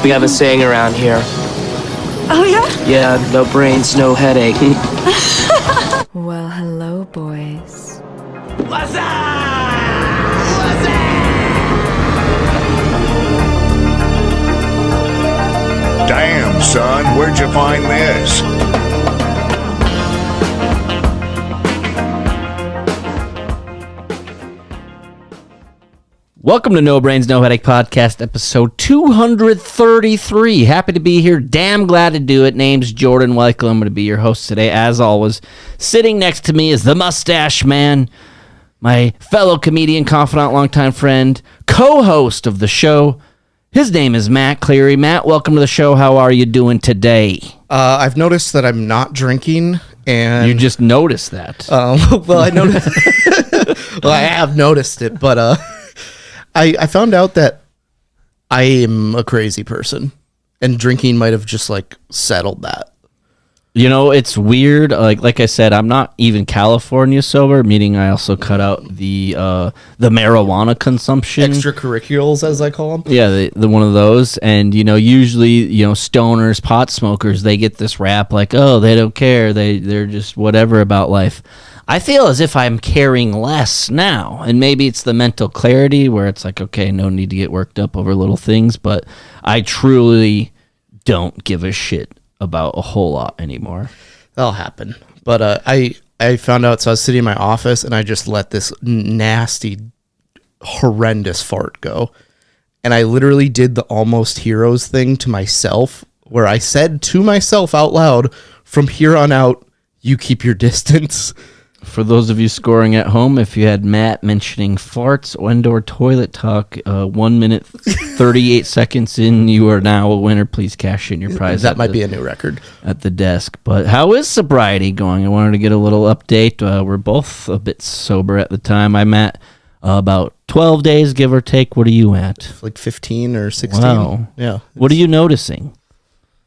We have a saying around here. Oh, yeah? Yeah, no brains, no headache. Well, hello, boys. What's up? What's up? Damn, son, where'd you find this? Welcome to No Brains, No Headache Podcast, episode 233. Happy to be here. Damn glad to do it. Name's Jordan Weichel. I'm going to be your host today, as always. Sitting next to me is the Mustache Man, my fellow comedian, confidant, longtime friend, co-host of the show. His name is Matt Cleary. Matt, welcome to the show. How are you doing today? I've noticed that I'm not drinking, and You just noticed that. well, I noticed. Well, I have noticed it, but I found out that I am a crazy person, and drinking might have just like settled that. You know, it's weird. Like I said, I'm not even California sober, meaning I also cut out the marijuana consumption. Extracurriculars, as I call them. Yeah, the one of those. And, you know, usually, you know, stoners, pot smokers, they get this rap like, oh, they don't care. They're just whatever about life. I feel as if I'm caring less now. And maybe it's the mental clarity where it's like, okay, no need to get worked up over little things. But I truly don't give a shit about a whole lot anymore. That'll happen. But I found out, so I was sitting in my office, and I just let this nasty, horrendous fart go. And I literally did the Almost Heroes thing to myself, where I said to myself out loud, from here on out, you keep your distance. For those of you scoring at home, if you had Matt mentioning farts or toilet talk, 1 minute, 38 seconds in, you are now a winner. Please cash in your prize. That might be a new record. At the desk. But how is sobriety going? I wanted to get a little update. We're both a bit sober at the time. I'm at about 12 days, give or take. What are you at? Like 15 or 16. Wow. Yeah. What are you noticing?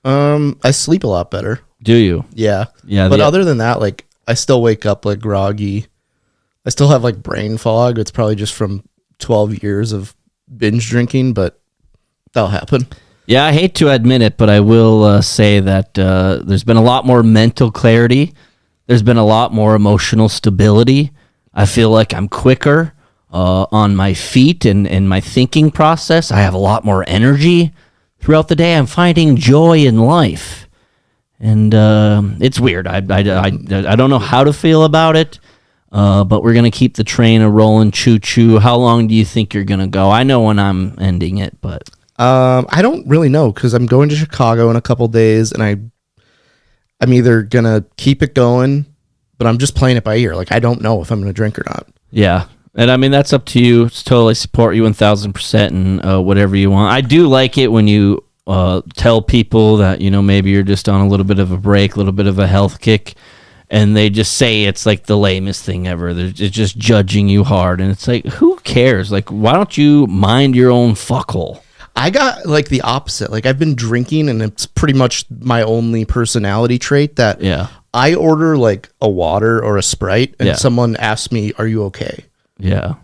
I sleep a lot better. Do you? Yeah. Yeah. But other than that, like, I still wake up like groggy. I still have like brain fog. It's probably just from 12 years of binge drinking, but that'll happen. Yeah, I hate to admit it, but I will say that there's been a lot more mental clarity. There's been a lot more emotional stability. I feel like I'm quicker on my feet and my thinking process. I have a lot more energy throughout the day. I'm finding joy in life. And it's weird. I don't know how to feel about it, but we're going to keep the train a-rolling, choo-choo. How long do you think you're going to go? I know when I'm ending it, but... I don't really know, because I'm going to Chicago in a couple days, and I'm either going to keep it going, but I'm just playing it by ear. Like, I don't know if I'm going to drink or not. Yeah. And I mean, that's up to you. It's totally support you 1,000% and whatever you want. I do like it when you... tell people that, you know, maybe you're just on a little bit of a break, a little bit of a health kick, and they just say it's like the lamest thing ever. They're just judging you hard, and it's like, who cares? Like, why don't you mind your own fuckhole? I got like the opposite. Like, I've been drinking, and it's pretty much my only personality trait that I order like a water or a Sprite, and someone asks me, "Are you okay?" Yeah.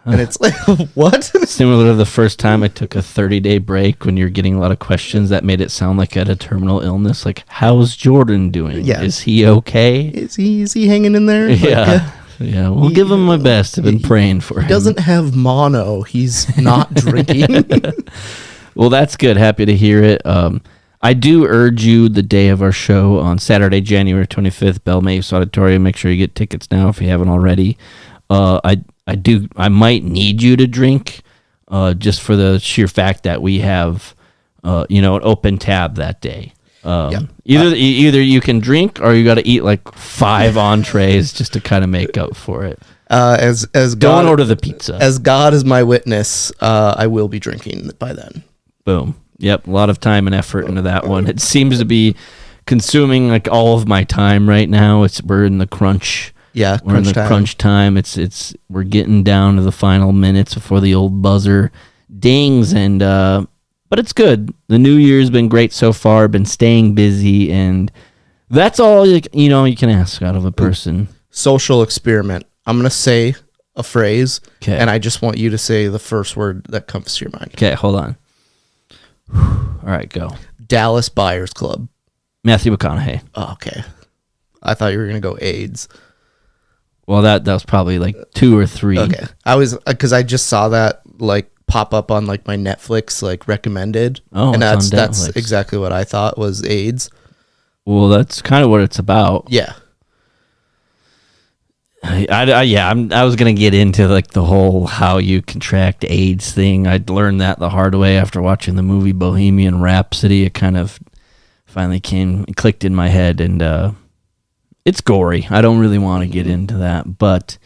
And it's like, what? Similar to the first time I took a 30-day break when you're getting a lot of questions that made it sound like I had a terminal illness. Like, how's Jordan doing? Yeah. Is he okay? Is he hanging in there? Yeah. Yeah, we'll give him my best. I've been praying for him. He doesn't have mono. He's not drinking. Well, that's good. Happy to hear it. I do urge you the day of our show on Saturday, January 25th, Bell Mace Auditorium. Make sure you get tickets now if you haven't already. I might need you to drink just for the sheer fact that we have, an open tab that day. Either you can drink or you got to eat like 5 entrees just to kind of make up for it. As God, don't order the pizza. As God is my witness, I will be drinking by then. Boom. Yep. A lot of time and effort into that one. It seems to be consuming like all of my time right now. We're in the crunch. Yeah, we're in the crunch time. We're getting down to the final minutes before the old buzzer dings, and but it's good. The new year's been great so far. Been staying busy, and that's all you can ask out of a person. Social experiment. I'm gonna say a phrase, okay, and I just want you to say the first word that comes to your mind. Okay, hold on. All right, go. Dallas Buyers Club. Matthew McConaughey. Oh, okay. I thought you were going to go AIDS. Well, that was probably like 2 or 3. Okay. I was, because I just saw that like pop up on like my Netflix like recommended. Oh, and it's on that's Netflix. exactly what I thought was AIDS. Well, that's kind of what it's about. Yeah. I was gonna get into like the whole how you contract AIDS thing. I learned that the hard way after watching the movie Bohemian Rhapsody. It kind of finally clicked in my head, and it's gory. I don't really want to get into that, but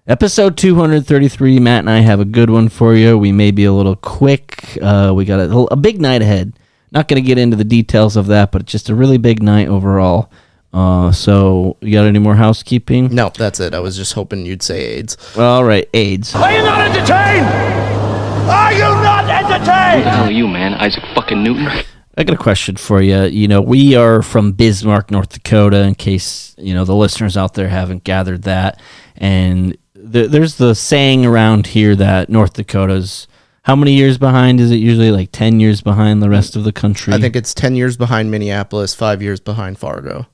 episode 233, Matt and I have a good one for you. We may be a little quick. We got a big night ahead. Not going to get into the details of that, but it's just a really big night overall. So you got any more housekeeping? No, that's it. I was just hoping you'd say AIDS. All right, AIDS. Are you not entertained? Are you not entertained? Who the hell are you, man? Isaac fucking Newton? I got a question for you. You know, we are from Bismarck, North Dakota, in case, the listeners out there haven't gathered that. And there's the saying around here that North Dakota's, how many years behind is it usually? Like 10 years behind the rest of the country? I think it's 10 years behind Minneapolis, 5 years behind Fargo.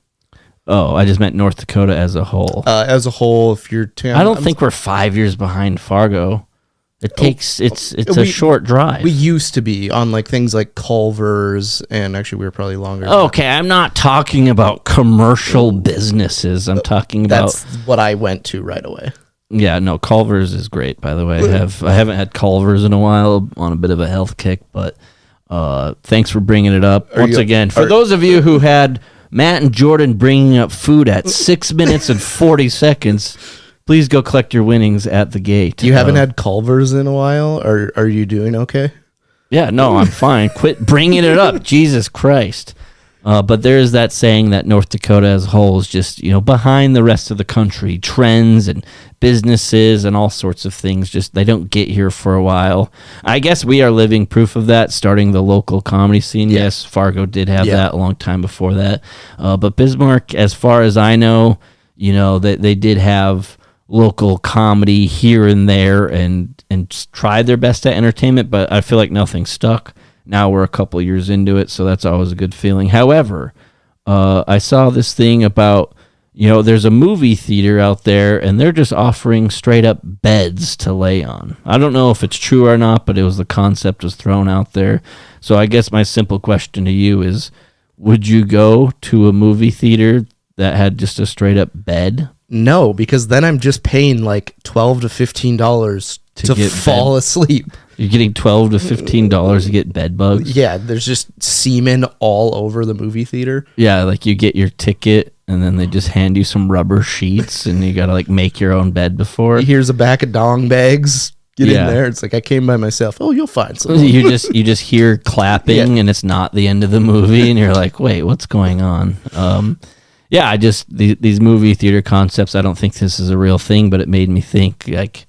Oh, I just meant North Dakota as a whole. As a whole, if you're... I don't think we're 5 years behind Fargo. It takes, it's a short drive. We used to be on like things like Culver's, and actually we were probably longer. Okay, I'm not talking about commercial businesses. I'm talking about... That's what I went to right away. Yeah, no, Culver's is great, by the way. I haven't had Culver's in a while, on a bit of a health kick, but thanks for bringing it up. Once again, for those of you who had Matt and Jordan bringing up food at 6 minutes and 40 seconds, please go collect your winnings at the gate. You haven't had Culver's in a while? Or are you doing okay? Yeah, no, I'm fine. Quit bringing it up. Jesus Christ. But there is that saying that North Dakota as a whole is just, behind the rest of the country. Trends and businesses and all sorts of things, just they don't get here for a while. I guess we are living proof of that, starting the local comedy scene. Yeah. Yes, Fargo did have that a long time before that. But Bismarck, as far as I know, they did have local comedy here and there and tried their best at entertainment, but I feel like nothing stuck. Now we're a couple years into it, so that's always a good feeling. However, I saw this thing about, there's a movie theater out there, and they're just offering straight-up beds to lay on. I don't know if it's true or not, but the concept was thrown out there. So I guess my simple question to you is, would you go to a movie theater that had just a straight-up bed? No, because then I'm just paying like $12 to $15 to fall asleep. You're getting $12 to $15 to get bed bugs? Yeah, there's just semen all over the movie theater. Yeah, like you get your ticket and then they just hand you some rubber sheets and you got to like make your own bed before. Here's a back of dong bags. Get in there. It's like I came by myself. Oh, you'll find some. You just hear clapping and it's not the end of the movie and you're like, wait, what's going on? Yeah, these movie theater concepts, I don't think this is a real thing, but it made me think like,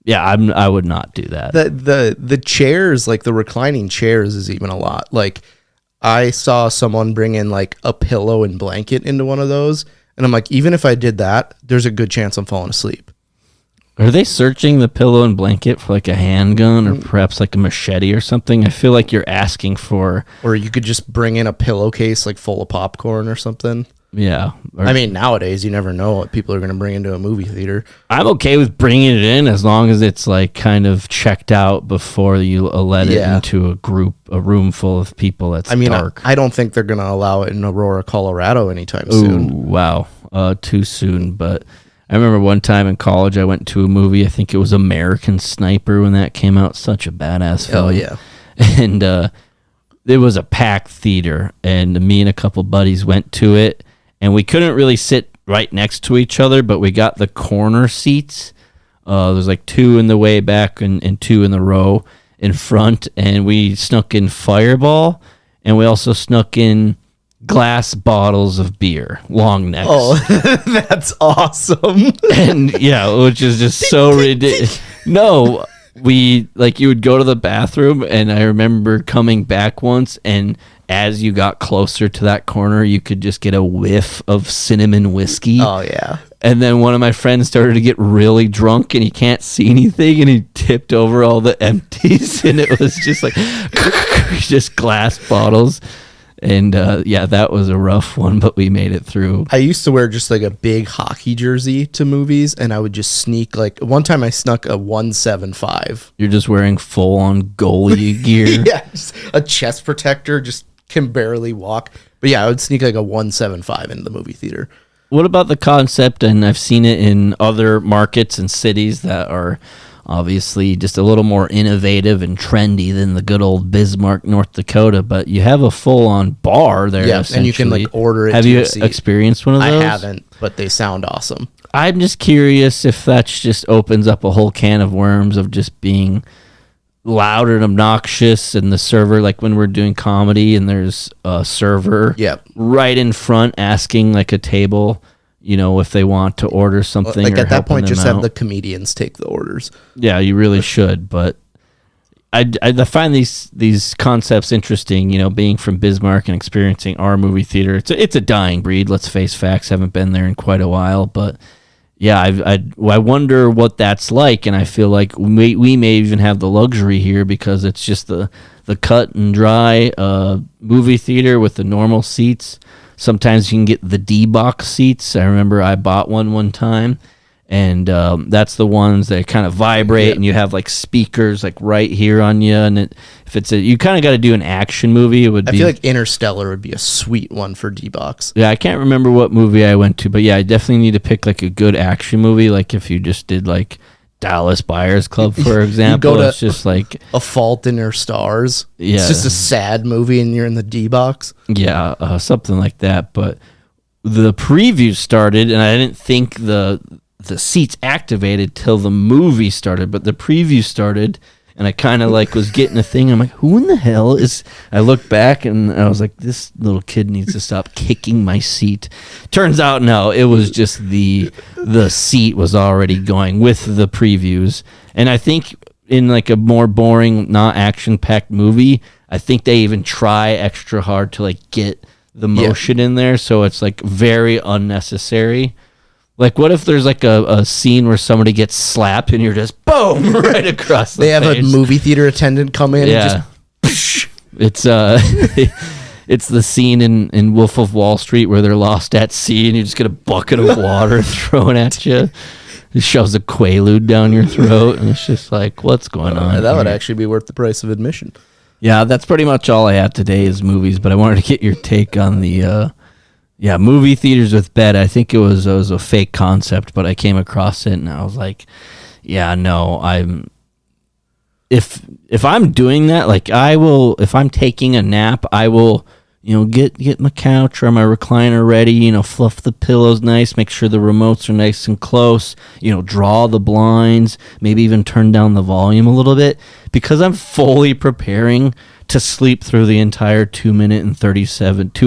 yeah, I would not do that. The chairs, like the reclining chairs is even a lot. Like I saw someone bring in like a pillow and blanket into one of those. And I'm like, even if I did that, there's a good chance I'm falling asleep. Are they searching the pillow and blanket for like a handgun or perhaps like a machete or something? I feel like you're asking for... Or you could just bring in a pillowcase like full of popcorn or something. Yeah. I mean, nowadays, you never know what people are going to bring into a movie theater. I'm okay with bringing it in as long as it's like kind of checked out before you let it into a room full of people that's dark. I don't think they're going to allow it in Aurora, Colorado anytime soon. Ooh, wow. Too soon. But I remember one time in college, I went to a movie. I think it was American Sniper when that came out. Such a badass film. Oh, yeah. And it was a packed theater, and me and a couple buddies went to it. And we couldn't really sit right next to each other, but we got the corner seats. There's like two in the way back and two in the row in front. And we snuck in Fireball, and we also snuck in glass bottles of beer, long necks. Oh, that's awesome. And yeah, which is just so ridiculous. No, you would go to the bathroom, and I remember coming back once, and as you got closer to that corner, you could just get a whiff of cinnamon whiskey. Oh, yeah. And then one of my friends started to get really drunk and he can't see anything and he tipped over all the empties and it was just like just glass bottles. And that was a rough one, but we made it through. I used to wear just like a big hockey jersey to movies, and I would just sneak like one time I snuck a 175. You're just wearing full on goalie gear. Yeah, just a chest protector, just can barely walk. But yeah, I would sneak like a 175 into the movie theater. What about the concept? And I've seen it in other markets and cities that are obviously just a little more innovative and trendy than the good old Bismarck, North Dakota. But you have a full-on bar there. Yeah, and you can like order it. Have to you your seat. Experienced one of those? I haven't, but they sound awesome. I'm just curious if that just opens up a whole can of worms of just being loud and obnoxious, and the server, like when we're doing comedy and there's a server right in front asking like a table, if they want to order something. Like or at that point, just out. have the comedians take the orders. Yeah, you really should. But I find these concepts interesting. Being from Bismarck and experiencing our movie theater, it's a dying breed. Let's face facts. Haven't been there in quite a while, but yeah, I wonder what that's like, and I feel like we may even have the luxury here because it's just the cut and dry movie theater with the normal seats. Sometimes you can get the D-box seats. I remember I bought one time, and that's the ones that kind of vibrate, and you have like speakers like right here on you. And you kind of got to do an action movie. I feel like Interstellar would be a sweet one for D-box. Yeah, I can't remember what movie I went to, but yeah, I definitely need to pick like a good action movie. Like if you just did like Dallas Buyers Club, for example, it's just like A Fault in Our Stars. Yeah, it's just a sad movie, and you're in the D-box. Yeah, something like that. But the preview started, and I didn't think the seats activated till the movie started. But the preview started, and I kind of like was getting a thing. I'm like, who in the hell is? I looked back, and I was like, this little kid needs to stop kicking my seat. Turns out, no, it was just the seat was already going with the previews. And I think in like a more boring, not action-packed movie, I think they even try extra hard to like get the motion in there, so it's like very unnecessary. Like, what if there's like a scene where somebody gets slapped and you're just boom right across the They have face. a movie theater attendant come in and just it's it's the scene in Wolf of Wall Street where they're lost at sea and you just get a bucket of water thrown at you. It shoves a Quaalude down your throat, and it's just like, what's going on? that here? would actually be worth the price of admission. Yeah, that's pretty much all I have today is movies, but I wanted to get your take on the movie theaters with bed. I think it was a fake concept, but I came across it and I was like, yeah, no, if I'm doing that, like I will, if I'm taking a nap, I will, get my couch or my recliner ready, fluff the pillows nice, make sure the remotes are nice and close, draw the blinds, maybe even turn down the volume a little bit, because I'm fully preparing to sleep through the entire 2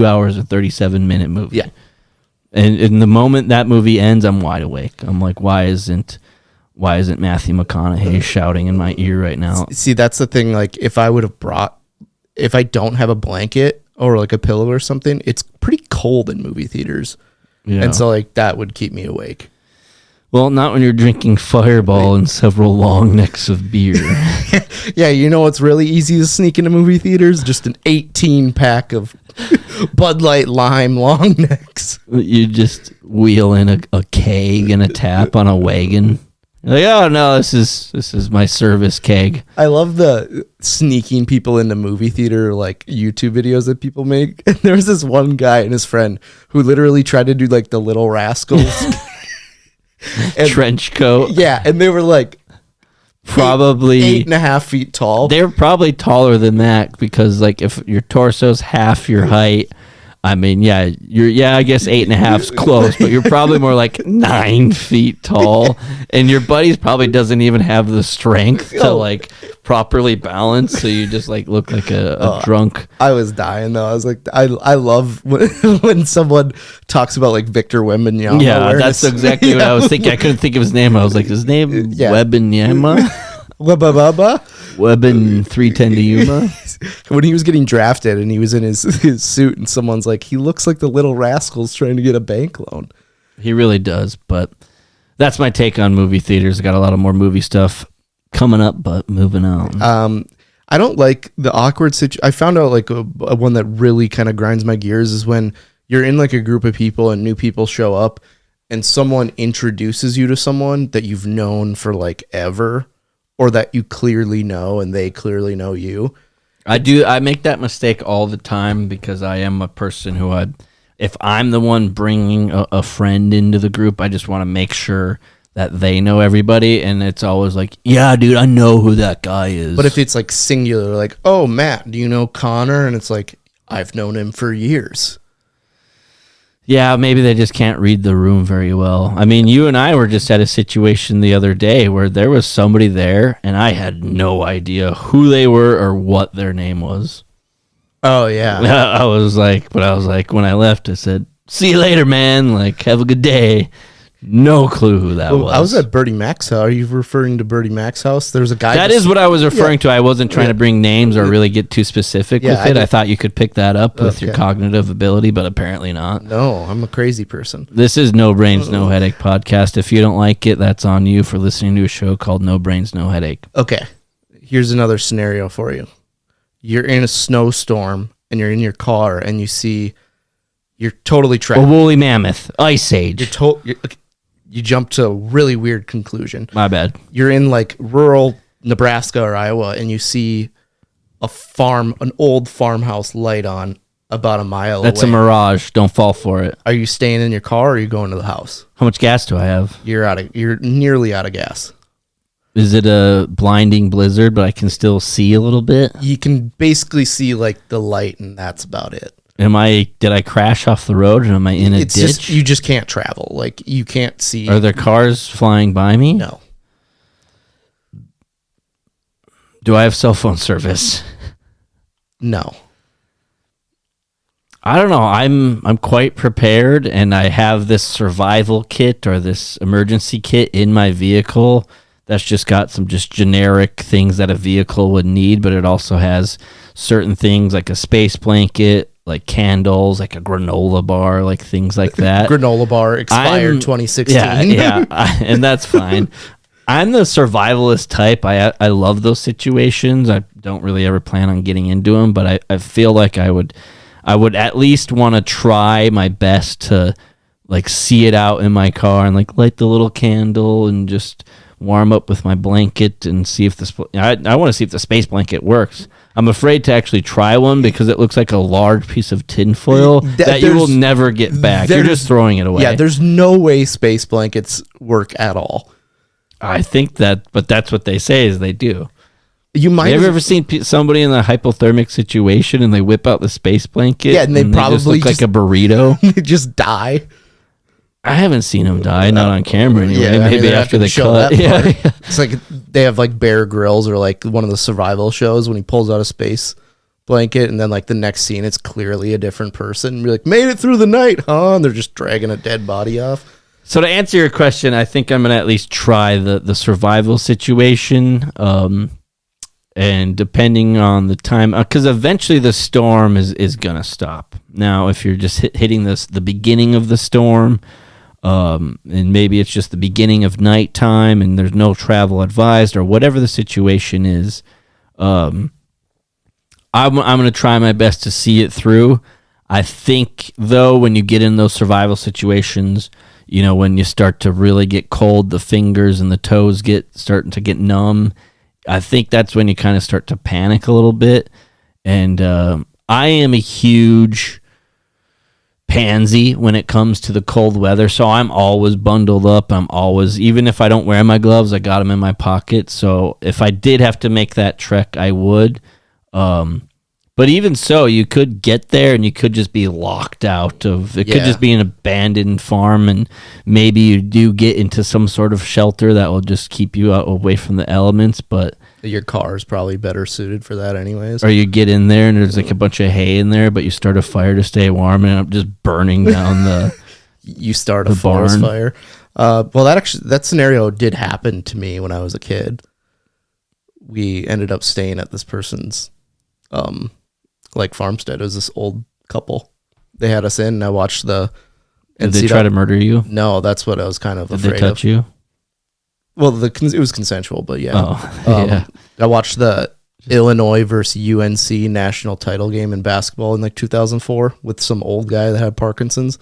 hours and 37 minute movie. Yeah. And in the moment that movie ends, I'm wide awake. I'm like, why isn't Matthew McConaughey shouting in my ear right now? See, that's the thing. Like, if I don't have a blanket or like a pillow or something, it's pretty cold in movie theaters. Yeah. And so like that would keep me awake. Well, not when you're drinking Fireball and several long necks of beer. Yeah, what's really easy to sneak into movie theaters? Just an 18 pack of Bud Light Lime long necks. You just wheel in a keg and a tap on a wagon. You're like, oh no, this is my service keg. I love the sneaking people into movie theater like YouTube videos that people make. And there was this one guy and his friend who literally tried to do like the Little Rascals. And, trench coat. Yeah, and they were like probably 8.5 feet tall. They're probably taller than that because like if your torso's half your height, I mean, I guess 8.5 is close, but you're probably more like 9 feet tall, and your buddies probably doesn't even have the strength to like properly balance, so you just like look like a drunk. I was dying though. I was like, I love when someone talks about like Victor Wembanyama. Yeah, that's exactly what I was thinking. I couldn't think of his name. I was like, his name Wembanyama. Webben 310 to Yuma. When he was getting drafted and he was in his suit and someone's like, he looks like the Little Rascals trying to get a bank loan. He really does. But that's my take on movie theaters. I got a lot of more movie stuff coming up, but moving on. I don't like the awkward situation. I found out like a one that really kind of grinds my gears is when you're in like a group of people and new people show up and someone introduces you to someone that you've known for like ever, or that you clearly know and they clearly know you. I make that mistake all the time because I am a person who if I'm the one bringing a friend into the group, I just want to make sure that they know everybody, and it's always like, yeah, dude, I know who that guy is. But if it's like singular, like, oh, Matt, do you know Connor? And it's like, I've known him for years. Yeah, maybe they just can't read the room very well. I mean, you and I were just at a situation the other day where there was somebody there, and I had no idea who they were or what their name was. Oh, yeah. I was like, when I left, I said, see you later, man. Like, have a good day. No clue who that was. I was at Bertie Mac's house. Are you referring to Bertie Mac's house? There's a guy. That is what I was referring to. I wasn't trying to bring names or really get too specific with it. I thought you could pick that up with your cognitive ability, but apparently not. No, I'm a crazy person. This is No Brains, No Headache podcast. If you don't like it, that's on you for listening to a show called No Brains, No Headache. Okay, here's another scenario for you. You're in a snowstorm and you're in your car and you're totally trapped. A woolly mammoth, ice age. You jump to a really weird conclusion. My bad. You're in like rural Nebraska or Iowa and you see an old farmhouse light on about a mile away. That's a mirage. Don't fall for it. Are you staying in your car or are you going to the house? How much gas do I have? You're nearly out of gas. Is it a blinding blizzard, but I can still see a little bit? You can basically see like the light and that's about it. Did I crash off the road and am I in a ditch? You just can't travel. Like you can't see. Are there cars flying by me? No. Do I have cell phone service? No. I don't know. I'm quite prepared, and I have this survival kit or this emergency kit in my vehicle that's just got some just generic things that a vehicle would need, but it also has certain things like a space blanket, like candles, like a granola bar, like things like that. Granola bar expired 2016. Yeah, and that's fine. I'm the survivalist type. I love those situations. I don't really ever plan on getting into them, but I feel like I would at least want to try my best to like see it out in my car and like light the little candle and just warm up with my blanket and see if I want to see if the space blanket works. I'm afraid to actually try one because it looks like a large piece of tinfoil that you will never get back. You're just throwing it away. Yeah, there's no way space blankets work at all. I think but that's what they say is they do. Have you ever seen somebody in a hypothermic situation and they whip out the space blanket? Yeah, and they probably just look like a burrito. They just die. I haven't seen them die, not on camera anyway. Yeah, maybe after the cut. Yeah. It's like they have like Bear Grylls or like one of the survival shows when he pulls out a space blanket and then like the next scene it's clearly a different person. You're like, made it through the night, huh? And they're just dragging a dead body off. So to answer your question, I think I'm going to at least try the survival situation. And depending on the time, because eventually the storm is going to stop. Now, if you're just hitting the beginning of the storm, and maybe it's just the beginning of nighttime and there's no travel advised or whatever the situation is, I'm going to try my best to see it through. I think, though, when you get in those survival situations, you know, when you start to really get cold, the fingers and the toes starting to get numb, I think that's when you kind of start to panic a little bit. And I am a huge pansy when it comes to the cold weather, so I'm always bundled up. I'm always, even if I don't wear my gloves, I got them in my pocket. So if I did have to make that trek, I would. But even so, you could get there and you could just be locked out of it. Could just be an abandoned farm, and maybe you do get into some sort of shelter that will just keep you away from the elements. But your car is probably better suited for that anyways. Or you get in there and there's like a bunch of hay in there, but you start a fire to stay warm and end up just burning down the you start a forest fire. Well, that scenario did happen to me when I was a kid. We ended up staying at this person's like farmstead. It was this old couple. They had us in and I watched the Did they try to murder you? No, that's what I was kind of Did afraid they touch of. you? Well, it was consensual, but yeah. Oh, yeah. I watched the Illinois versus UNC national title game in basketball in like 2004 with some old guy that had Parkinson's.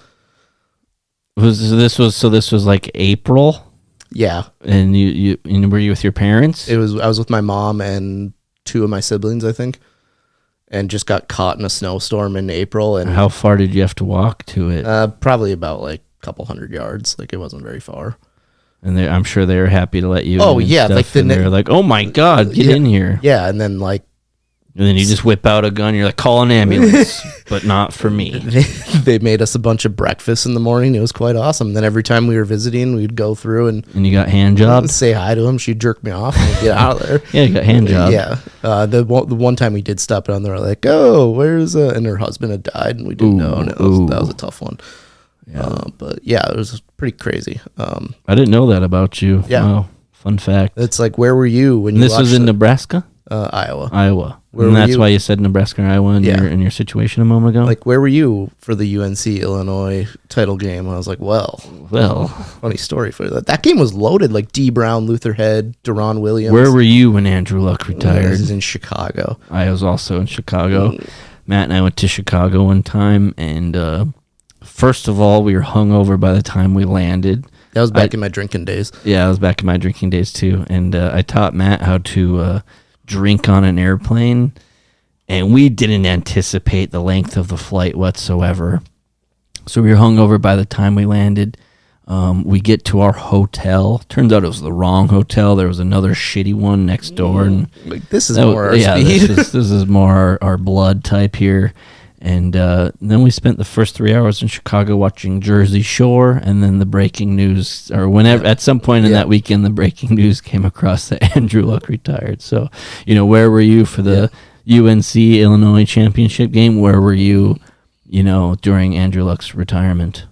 This was like April, Yeah, and you were you with your parents? I was with my mom and two of my siblings, I think, and just got caught in a snowstorm in April. And How far did you have to walk to it? probably about like a couple hundred yards. Like it wasn't very far. And I'm sure they were happy to let you. Oh, in and yeah, stuff, like and they were like, "Oh my God, get in here!" Yeah, and then like And then you just whip out a gun. You're like, "Call an ambulance," but not for me. they made us a bunch of breakfast in the morning. It was quite awesome. Then every time we were visiting, we'd go through and And you got hand jobs. say hi to him. She'd jerk me off and we'd get out of there. Yeah, you got hand jobs. Yeah. The one time we did stop down there, like, oh, where's and her husband had died and we didn't know. And that was a tough one. Yeah. But yeah, it was pretty crazy. I didn't know that about you. Yeah. Wow. Fun fact. It's like, where were you when And you this was in Nebraska? Iowa? Iowa. Where And were that's you? why you said Nebraska and Iowa in your situation a moment ago? Like, where were you for the UNC Illinois title game? I was like, well, funny story for that. That game was loaded, like D. Brown, Luther Head, Deron Williams. Where were you when Andrew Luck retired? This is in Chicago. I was also in Chicago. Matt and I went to Chicago one time, and first of all, we were hungover by the time we landed. That was back in my drinking days. Yeah, I was back in my drinking days too, and I taught Matt how to drink on an airplane, and we didn't anticipate the length of the flight whatsoever. So we were hungover by the time we landed. We get to our hotel. Turns out it was the wrong hotel. There was another shitty one next door, and Like, this is more our speed. this is more our blood type here. And then we spent the first 3 hours in Chicago watching Jersey Shore, and then the breaking news, or whenever, at some point in that weekend, the breaking news came across that Andrew Luck retired. So, where were you for the UNC Illinois championship game? Where were you, during Andrew Luck's retirement?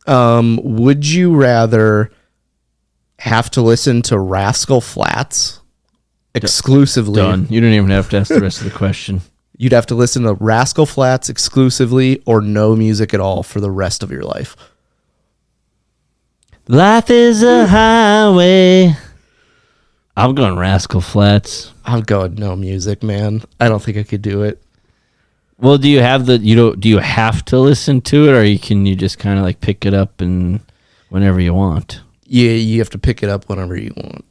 Would you rather have to listen to Rascal Flatts exclusively? Done. You don't even have to ask the rest of the question. You'd have to listen to Rascal Flatts exclusively or no music at all for the rest of your life. Life is a highway. I'm going Rascal Flatts. I'm going no music, man. I don't think I could do it. Well, do you have do you have to listen to it, or can you just kind of like pick it up and whenever you want? Yeah, you have to pick it up whenever you want.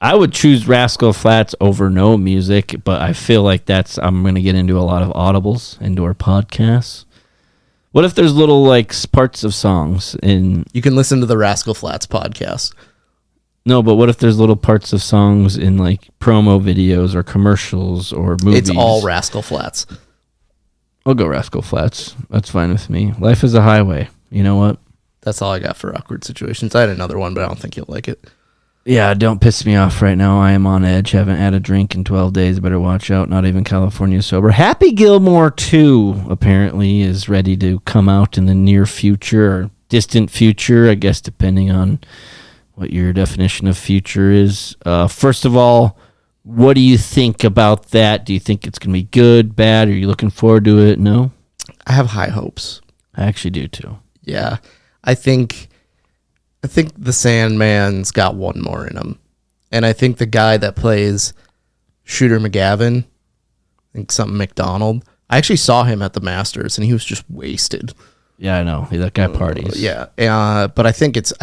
I would choose Rascal Flatts over no music, but I feel like I'm going to get into a lot of audibles, into our podcasts. What if there's little like parts of songs in? You can listen to the Rascal Flatts podcast. No, but what if there's little parts of songs in like promo videos or commercials or movies? It's all Rascal Flatts. I'll go Rascal Flatts. That's fine with me. Life is a highway. You know what? That's all I got for awkward situations. I had another one, but I don't think you'll like it. Yeah, don't piss me off right now. I am on edge. Haven't had a drink in 12 days. Better watch out. Not even California sober. Happy Gilmore 2 apparently is ready to come out in the near future or distant future, I guess, depending on what your definition of future is. First of all, what do you think about that? Do you think it's going to be good, bad? Are you looking forward to it? No? I have high hopes. I actually do too. Yeah. I think the Sandman's got one more in him. And I think the guy that plays Shooter McGavin, I think something McDonald, I actually saw him at the Masters and he was just wasted. Yeah, I know. That guy parties. Yeah. But I think it's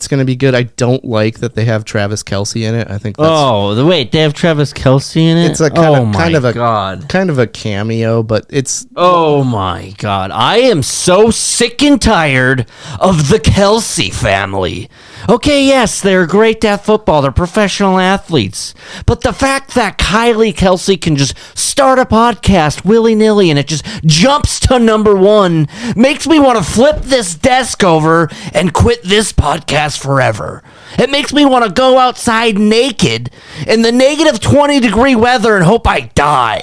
going to be good. I don't like that they have Travis Kelce in it. I think that's wait, they have Travis Kelce in it? it's a kind of a cameo, but it's Oh my God. I am so sick and tired of the Kelce family. Okay, yes, they're great at football. They're professional athletes. But the fact that Kylie Kelce can just start a podcast willy-nilly and it just jumps to number one makes me want to flip this desk over and quit this podcast forever. It makes me want to go outside naked in the negative 20-degree weather and hope I die.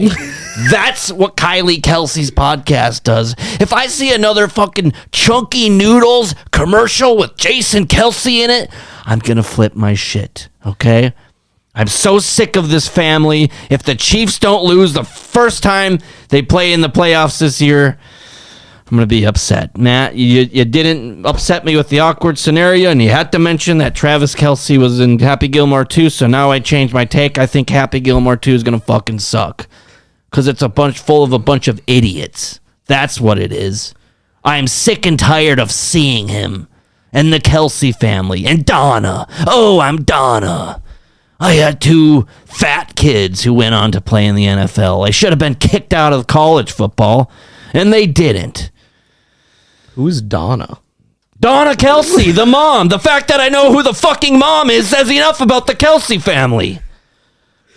That's what Kylie Kelce's podcast does. If I see another fucking Chunky Noodles commercial with Jason Kelce in it, I'm going to flip my shit, okay? I'm so sick of this family. If the Chiefs don't lose the first time they play in the playoffs this year, I'm going to be upset. Matt, you didn't upset me with the awkward scenario, and you had to mention that Travis Kelce was in Happy Gilmore 2, so now I changed my take. I think Happy Gilmore 2 is going to fucking suck. Because it's a bunch of idiots. That's what it is. I am sick and tired of seeing him. And the Kelce family. And Donna. Oh, I'm Donna. I had 2 fat kids who went on to play in the NFL. I should have been kicked out of college football, and they didn't. Who's Donna? Donna Kelce, the mom. The fact that I know who the fucking mom is says enough about the Kelce family.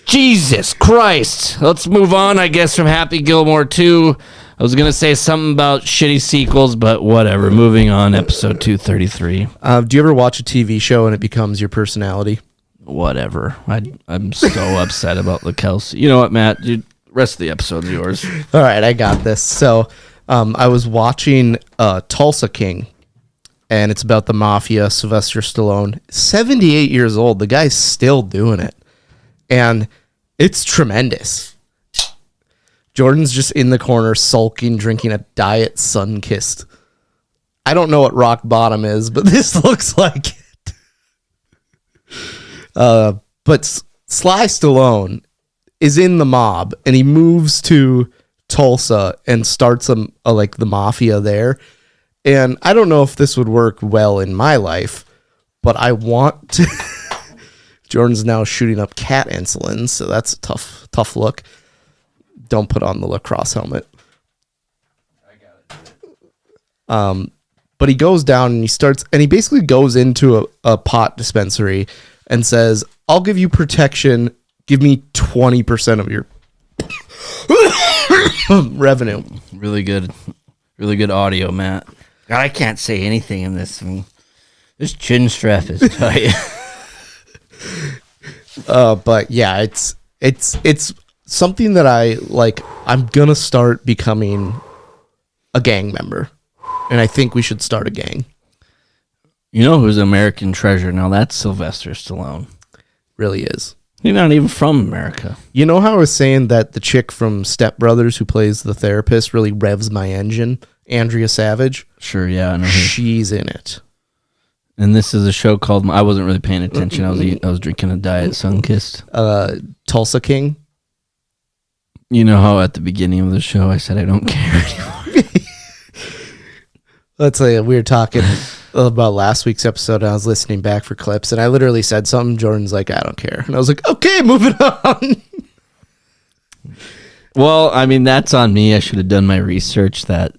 Jesus Christ. Let's move on, I guess, from Happy Gilmore 2. I was going to say something about shitty sequels, but whatever. Moving on, episode 233. Do you ever watch a TV show and it becomes your personality? Whatever. I'm so upset about the Kelce. You know what, Matt? Rest of the episode's yours. All right, I got this. So I was watching Tulsa King, and it's about the mafia, Sylvester Stallone. 78 years old. The guy's still doing it. And it's tremendous. Jordan's just in the corner, sulking, drinking a Diet Sunkist. I don't know what rock bottom is, but this looks like it. But Sly Stallone is in the mob, and he moves to Tulsa and starts like the mafia there. And I don't know if this would work well in my life, but I want to. Jordan's now shooting up cat insulin, so that's a tough look. Don't put on the lacrosse helmet. I got it. But he goes down and he basically goes into a pot dispensary and says, I'll give you protection. Give me 20% of your revenue. Really good audio, Matt. God, I can't say anything in this. This chin strap is tight. But yeah, it's something that I like. I'm gonna start becoming a gang member, and I think we should start a gang. You know who's American treasure now? That's Sylvester Stallone. Really is. He's not even from America. You know how I was saying that the chick from Step Brothers who plays the therapist really revs my engine? Andrea Savage. Sure, yeah, I know. She's in it. And this is a show called. I wasn't really paying attention. I was drinking a Diet Sunkist. Tulsa King. You know how at the beginning of the show I said I don't care anymore. Let's say we were talking about last week's episode. And I was listening back for clips, and I literally said something. Jordan's like, "I don't care," and I was like, "Okay, moving on." Well, I mean, that's on me. I should have done my research. That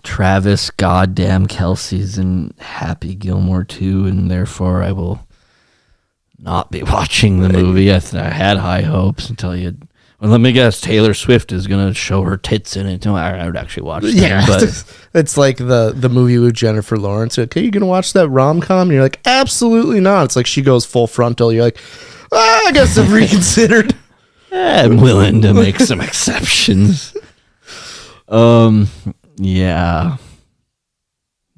Travis goddamn Kelce's in Happy Gilmore 2, and therefore I will not be watching the movie. I had high hopes until you. Well, let me guess. Taylor Swift is gonna show her tits in it. No, I would actually watch that. Yeah, but it's like the movie with Jennifer Lawrence. Okay, you gonna watch that rom-com? And you're like, absolutely not. It's like she goes full frontal. You're like, I guess I've reconsidered. I'm willing to make some exceptions. Yeah.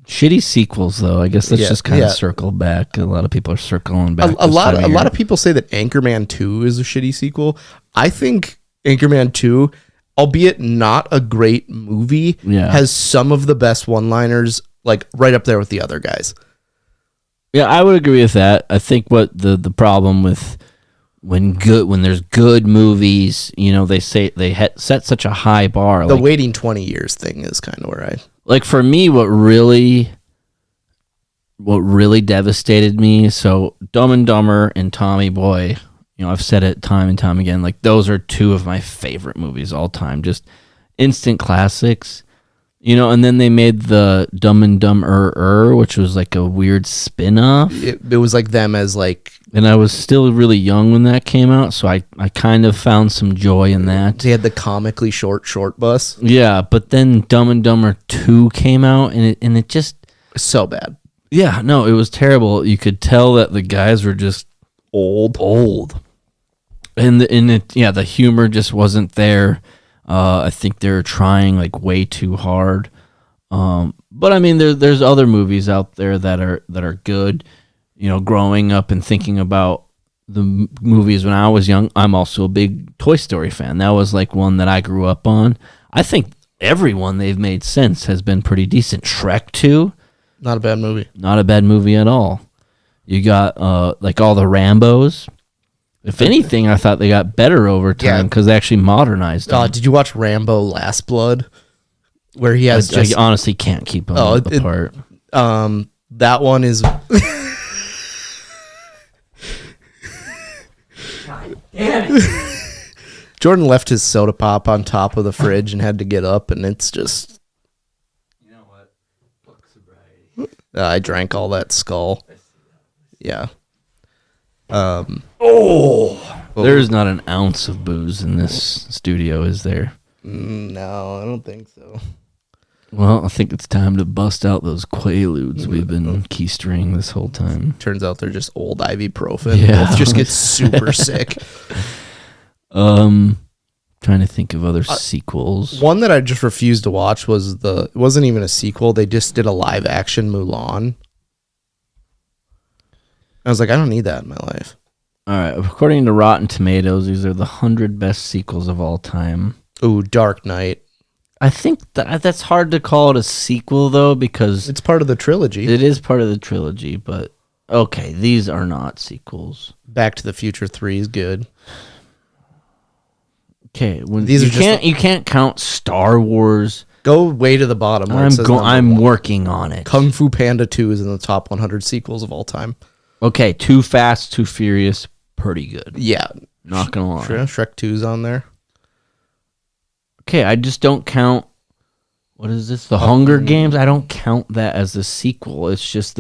Shitty sequels, though. I guess let's just kind of circle back. A lot of people are circling back. A lot of people say that Anchorman 2 is a shitty sequel. I think Anchorman 2, albeit not a great movie, has some of the best one-liners, like right up there with the other guys. Yeah, I would agree with that. I think what the problem with when there's good movies, they say they set such a high bar. The waiting 20 years thing is kind of where I like. For me, what really devastated me. So Dumb and Dumber and Tommy Boy. I've said it time and time again. Like, those are two of my favorite movies all time. Just instant classics. And then they made the Dumb and Dumber, which was like a weird spin-off. It was like them as like... And I was still really young when that came out, so I kind of found some joy in that. They had the comically short bus. Yeah, but then Dumb and Dumber 2 came out, and it just... So bad. Yeah, no, it was terrible. You could tell that the guys were just old. And the humor just wasn't there. I think they're trying like way too hard. But I mean, there's other movies out there that are good. Growing up and thinking about the movies when I was young, I'm also a big Toy Story fan. That was like one that I grew up on. I think everyone they've made since has been pretty decent. Shrek 2, Not a bad movie. not a bad movie at all. You got like all the Rambos. If anything, I thought they got better over time because they actually modernized them. Did you watch Rambo: Last Blood, where he has I honestly can't keep them apart. That one is. Jordan left his soda pop on top of the fridge and had to get up, and it's just. You know what? Fuck sobriety. I drank all that Skull. Yeah. There's not an ounce of booze in this studio, is there? No, I don't think so. Well, I think it's time to bust out those Quaaludes we've been keystring this whole time. Turns out they're just old ibuprofen. Yeah. Both just get super sick. Trying to think of other sequels. One that I just refused to watch was it wasn't even a sequel. They just did a live action Mulan. I was like, I don't need that in my life. All right, according to Rotten Tomatoes, these are the 100 best sequels of all time. Ooh, Dark Knight. I think that's hard to call it a sequel, though, because It's part of the trilogy. it is part of the trilogy, but okay, these are not sequels. Back to the Future 3 is good. Okay, when These you are just can't you can't count Star Wars. Go way to the bottom. Where it says number I'm one. working on it. Kung Fu Panda 2 is in the top 100 sequels of all time. Okay, Too Fast, Too Furious, pretty good. Yeah. Not gonna lie. Shrek 2's on there. Okay, I just don't count. What is this? The Hunger Games. I don't count that as a sequel. It's just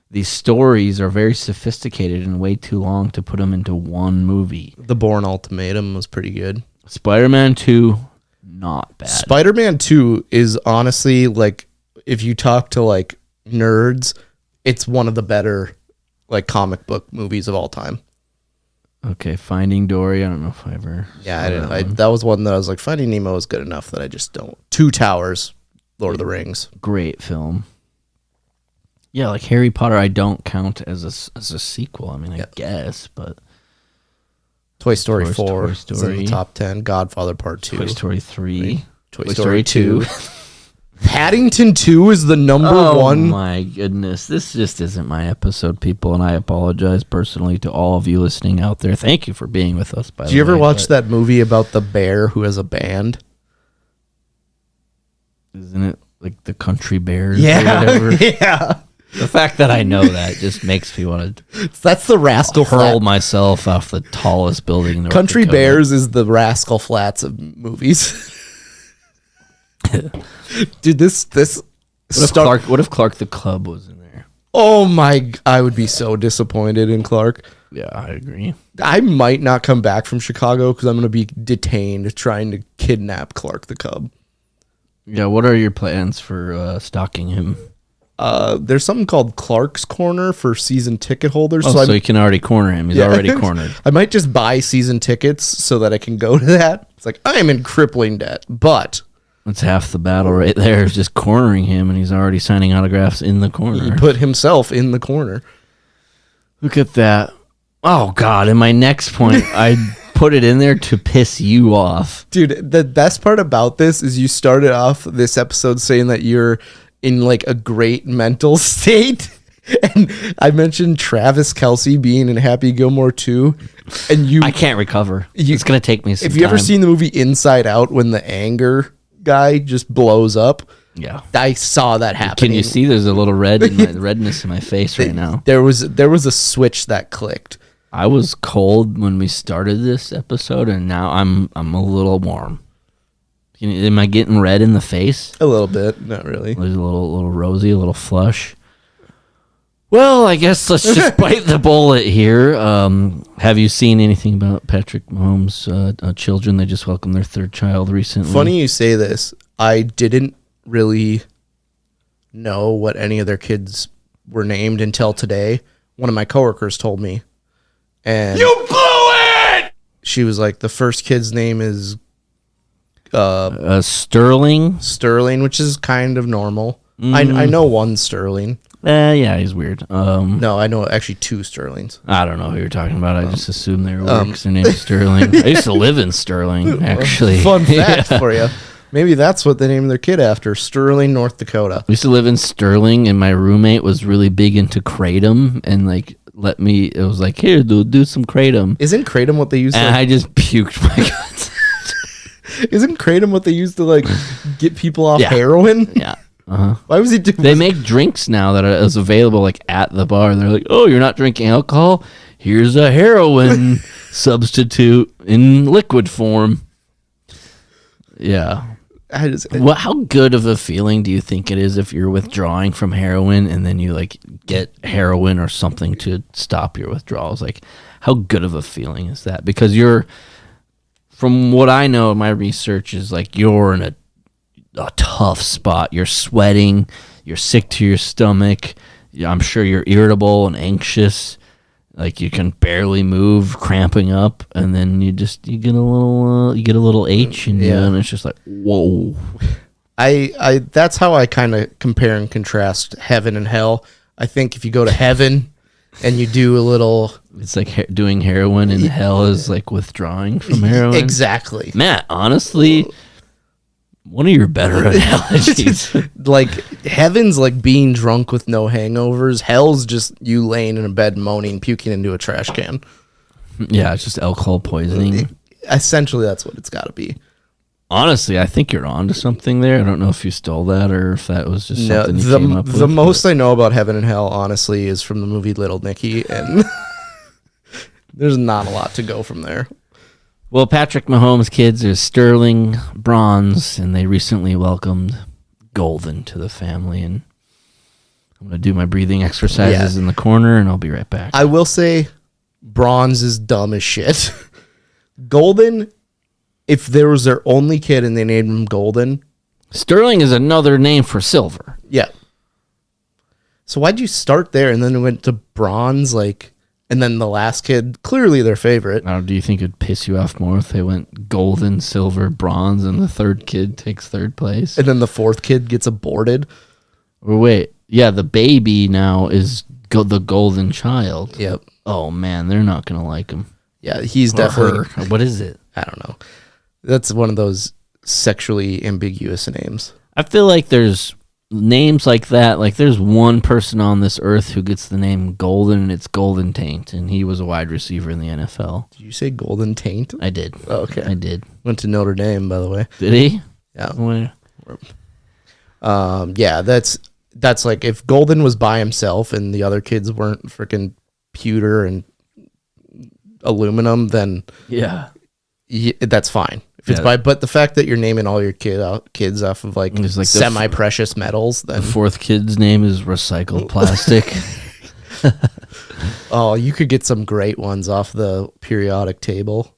these stories are very sophisticated and way too long to put them into one movie. The Bourne Ultimatum was pretty good. Spider-Man 2, not bad. Spider-Man 2 is honestly, like, if you talk to, like, nerds, it's one of the better, like, comic book movies of all time. Okay, Finding Dory. I don't know if I ever. Yeah, saw I didn't. that one. That was one that I was like, Finding Nemo is good enough that I just don't. Two Towers, Lord of the Rings. Great film. Yeah, like Harry Potter, I don't count as a sequel. I mean, I guess, but Toy Story Toy 4 is in Story. the top 10. Godfather Part 2. Toy Story 3, Toy Story 2. Paddington 2 is the number one. Oh my goodness, this just isn't my episode, people, and I apologize personally to all of you listening out there. Thank you for being with us. By Did you ever watch that movie about the bear who has a band? Isn't it like the Country Bears? or Yeah, whatever? yeah. The fact that I know that just makes me want to That's the Rascal hurl Flatts. myself off the tallest building in North Country Dakota. Bears is the Rascal Flats of movies. Dude, this What if Clark the Club was in there? Oh my! I would be so disappointed in Clark. Yeah, I agree. I might not come back from Chicago because I'm going to be detained trying to kidnap Clark the Cub. Yeah, what are your plans for stalking him? There's something called Clark's Corner for season ticket holders. Oh, so you can already corner him. He's already cornered. I might just buy season tickets so that I can go to that. It's like, I'm in crippling debt, but That's half the battle right there, is just cornering him, and he's already signing autographs in the he corner. put himself in the corner. Look at that. Oh, God. In my next point, I put it in there to piss you off. Dude, the best part about this is you started off this episode saying that you're in like a great mental state. And I mentioned Travis Kelce being in Happy Gilmore 2. And I can't recover. It's going to take me some Have you ever time. seen the movie Inside Out when the anger guy just blows up? Yeah. I saw that happen. Can you see there's a little redness in my face right now? There was a switch that clicked. I was cold when we started this episode, and now I'm a little warm. Am I getting red in the face? A little bit, not really. There's a little rosy, a little flush. Well, I guess let's just bite the bullet here. Have you seen anything about Patrick Mahomes' children? They just welcomed their third child recently. Funny you say this. I didn't really know what any of their kids were named until today. One of my coworkers told me. And You blew it! she was like, the first kid's name is Sterling. Sterling, which is kind of normal. I know one Sterling. Yeah, he's weird. No, I know actually two Sterlings. I don't know who you're talking about. I just assumed they were weird 'cause their name is Sterling. I used to live in Sterling, actually. Fun fact for you. Maybe that's what they named their kid after, Sterling, North Dakota. We used to live in Sterling, and my roommate was really big into kratom, and like it was like, here, dude, do some kratom. Isn't kratom what they used to And I just puked my guts. Isn't kratom what they used to like get people off Yeah. heroin? Yeah. Uh-huh. Why was he doing They make drinks now that is available like at the bar. They're like, oh, you're not drinking alcohol? Here's a heroin substitute in liquid form. Yeah. How good of a feeling do you think it is if you're withdrawing from heroin and then you like get heroin or something to stop your withdrawals? Like, how good of a feeling is that? Because from what I know, my research is like you're in a tough spot. You're sweating. You're sick to your stomach. I'm sure you're irritable and anxious. Like you can barely move, cramping up, and then you get a little H in you, and it's just like, whoa. I that's how I kind of compare and contrast heaven and hell. I think if you go to heaven and you do a little, it's like doing heroin, and hell is like withdrawing from heroin. Exactly, Matt. Honestly, one of your better analogies. like heaven's like being drunk with no hangovers. Hell's just you laying in a bed moaning, puking into a trash can. Yeah, it's just alcohol poisoning. Essentially, that's what it's got to be. Honestly, I think you're onto something there. I don't know if you stole that or if that was just something you came up with. The most I know about heaven and hell, honestly, is from the movie Little Nicky, and there's not a lot to go from there. Well, Patrick Mahomes' kids are Sterling, Bronze, and they recently welcomed Golden to the family. And I'm going to do my breathing exercises in the corner, and I'll be right back. I will say Bronze is dumb as shit. Golden, if there was their only kid and they named him Golden. Sterling is another name for silver. Yeah. So why'd you start there and then it went to Bronze? And then the last kid, clearly their favorite. Do you think it'd piss you off more if they went golden, silver, bronze, and the third kid takes third place? And then the fourth kid gets aborted? Or wait, yeah, the baby now is the golden child. Yep. Oh, man, they're not going to like him. Yeah, he's definitely... Her. What is it? I don't know. That's one of those sexually ambiguous names. I feel like there's names like that. Like there's one person on this earth who gets the name Golden, and it's Golden Taint, and he was a wide receiver in the NFL. Did you say Golden Taint? I did. Oh, okay. I did. Went to Notre Dame, by the way. Did he? Yeah. Where? Yeah, that's like if Golden was by himself and the other kids weren't freaking pewter and aluminum, then that's fine. If it's but the fact that you're naming all your kids off of like semi-precious metals, then the fourth kid's name is recycled plastic. Oh, you could get some great ones off the periodic table.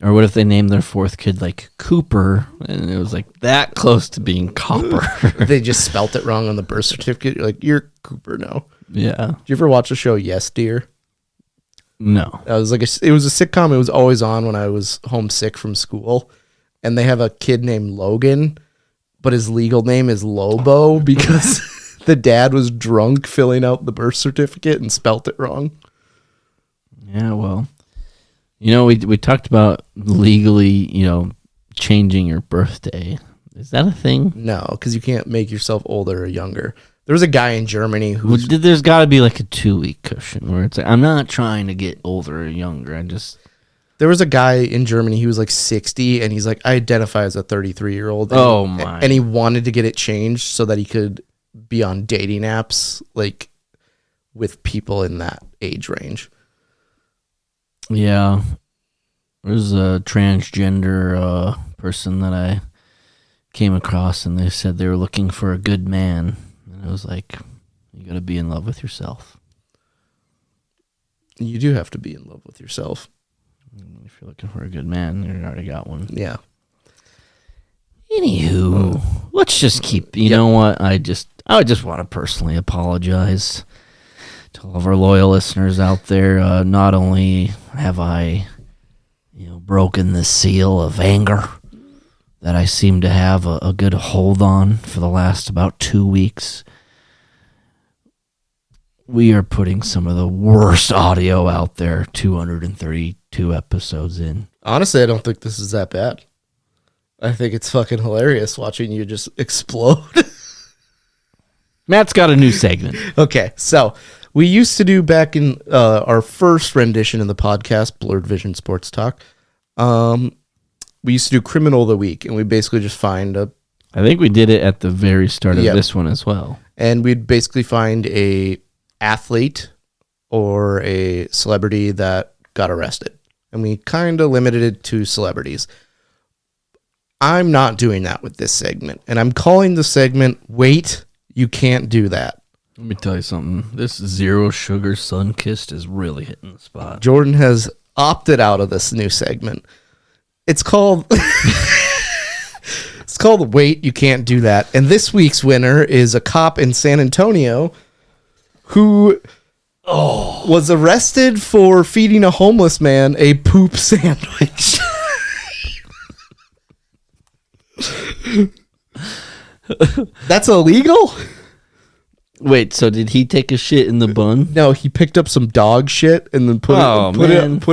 Or what if they named their fourth kid like Cooper, and it was like that close to being copper? They just spelt it wrong on the birth certificate. You're like, you're Cooper now. Yeah. Did you ever watch the show Yes Dear? No. It was it was a sitcom. It was always on when I was homesick from school, and they have a kid named Logan, but his legal name is Lobo because the dad was drunk filling out the birth certificate and spelt it wrong. Yeah, well, we talked about legally, changing your birthday. Is that a thing? No, because you can't make yourself older or younger. There was a guy in Germany who... There's got to be like a 2-week cushion where it's like, I'm not trying to get older or younger. There was a guy in Germany, he was like 60, and he's like, I identify as a 33-year-old. Oh, my. And he wanted to get it changed so that he could be on dating apps, like, with people in that age range. Yeah. There's a transgender person that I came across, and they said they were looking for a good man. And I was like, you got to be in love with yourself. You do have to be in love with yourself. If you're looking for a good man, you already got one. Yeah. Anywho, let's just keep, you know what? I would just want to personally apologize to all of our loyal listeners out there. Not only have I, broken the seal of anger that I seem to have a good hold on for the last about 2 weeks, we are putting some of the worst audio out there 232 episodes in. Honestly, I don't think this is that bad. I think it's fucking hilarious watching you just explode. Matt's got a new segment. Okay, so we used to do back in our first rendition of the podcast, Blurred Vision Sports Talk. We used to do Criminal of the Week, and we basically just find a... I think we did it at the very start of this one as well. And we'd basically find a athlete or a celebrity that got arrested. And we kind of limited it to celebrities. I'm not doing that with this segment. And I'm calling the segment, Wait, You Can't Do That. Let me tell you something. This Zero Sugar Sun-Kissed is really hitting the spot. Jordan has opted out of this new segment. It's called... It's called Wait, You Can't Do That. And this week's winner is a cop in San Antonio who was arrested for feeding a homeless man a poop sandwich. That's illegal? Wait, so did he take a shit in the bun? No, he picked up some dog shit and then put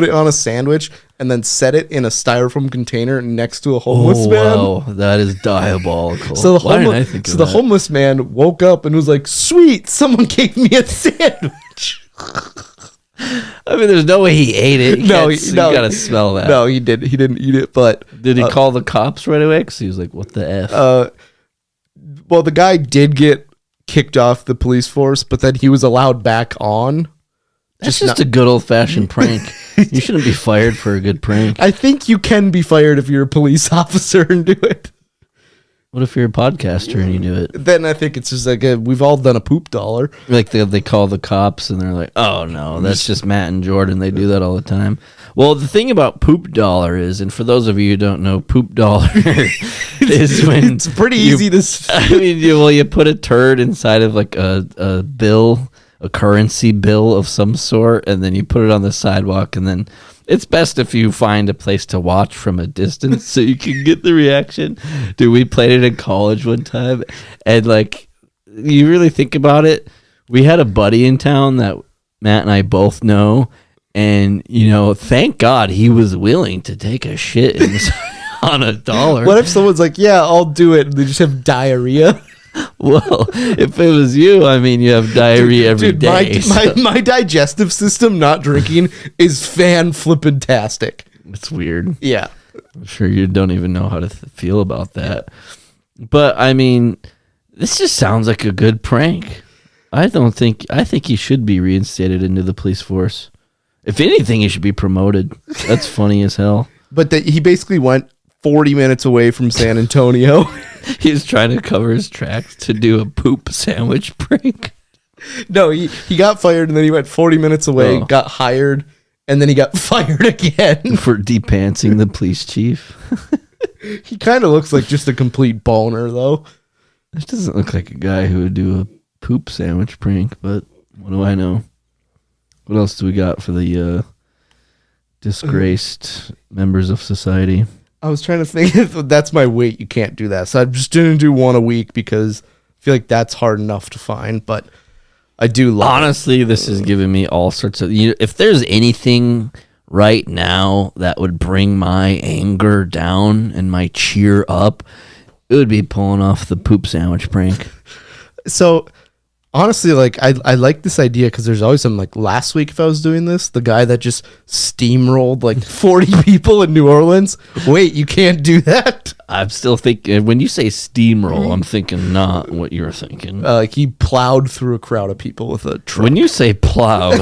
it on a sandwich and then set it in a styrofoam container next to a homeless man. Wow, that is diabolical. So the, Why didn't I think of the that? homeless man woke up and was like, "Sweet, someone gave me a sandwich." I mean, there's no way he ate it. You gotta smell that. No, he did. He didn't eat it, but Did he call the cops right away? Because he was like, "What the f?" well, the guy did get kicked off the police force, but then he was allowed back on. That's just a good old fashioned prank. You shouldn't be fired for a good prank. I think you can be fired if you're a police officer and do it. What if you're a podcaster and you do it? Then I think it's just like we've all done a poop dollar. Like they call the cops and they're like, "Oh no, that's just Matt and Jordan. They do that all the time." Well, the thing about poop dollar is, and for those of you who don't know, poop dollar is when It's pretty easy to. I mean, you put a turd inside of like a bill, a currency bill of some sort, and then you put it on the sidewalk, and then it's best if you find a place to watch from a distance so you can get the reaction. Dude, we played it in college one time, and like, you really think about it, we had a buddy in town that Matt and I both know, and thank God he was willing to take a shit on a dollar. What if someone's like, "Yeah, I'll do it," and they just have diarrhea? Well, if it was you, I mean, you have diarrhea every day. My digestive system not drinking is fan-flippin-tastic. It's weird. Yeah. I'm sure you don't even know how to feel about that. But, I mean, this just sounds like a good prank. I think he should be reinstated into the police force. If anything, he should be promoted. That's funny as hell. But he basically went 40 minutes away from San Antonio. He's trying to cover his tracks to do a poop sandwich prank. No, he got fired and then he went 40 minutes away, got hired, and then he got fired again. For depantsing the police chief. He kind of looks like just a complete boner, though. This doesn't look like a guy who would do a poop sandwich prank, but what do I know? What else do we got for the disgraced members of society? I was trying to think if that's my weight. You can't do that. So I'm just going to do one a week because I feel like that's hard enough to find, but I do love Honestly, this is giving me all sorts of... if there's anything right now that would bring my anger down and my cheer up, it would be pulling off the poop sandwich prank. So honestly, like I like this idea because there's always some, like last week if I was doing this, the guy that just steamrolled like 40 people in New Orleans. Wait, you can't do that. I'm still thinking, when you say steamroll, I'm thinking not what you're thinking. Like he plowed through a crowd of people with a truck. When you say plowed,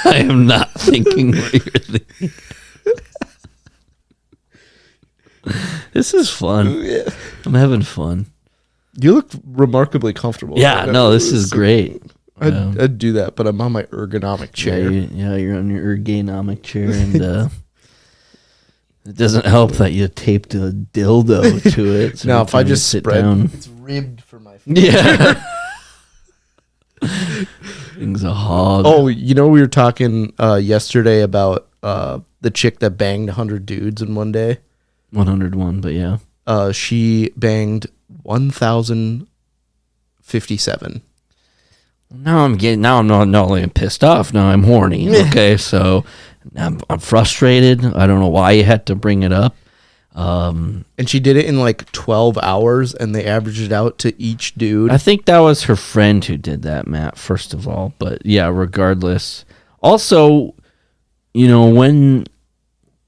I am not thinking what you're thinking. This is fun. I'm having fun. You look remarkably comfortable. Yeah, no, this is great. I'd do that, but I'm on my ergonomic chair. Yeah, you're on your ergonomic chair, and it doesn't help that you taped a dildo to it. So no, if I just sit spread, down, it's ribbed for my feet. Yeah. Thing's a hog. Oh, we were talking yesterday about the chick that banged 100 dudes in one day. 101, but yeah. She banged 1,057. Now I'm not only pissed off, now I'm horny. Okay, so I'm frustrated. I don't know why you had to bring it up. And she did it in like 12 hours, and they averaged it out to each dude. I think that was her friend who did that, Matt, first of all. But yeah, regardless. Also, when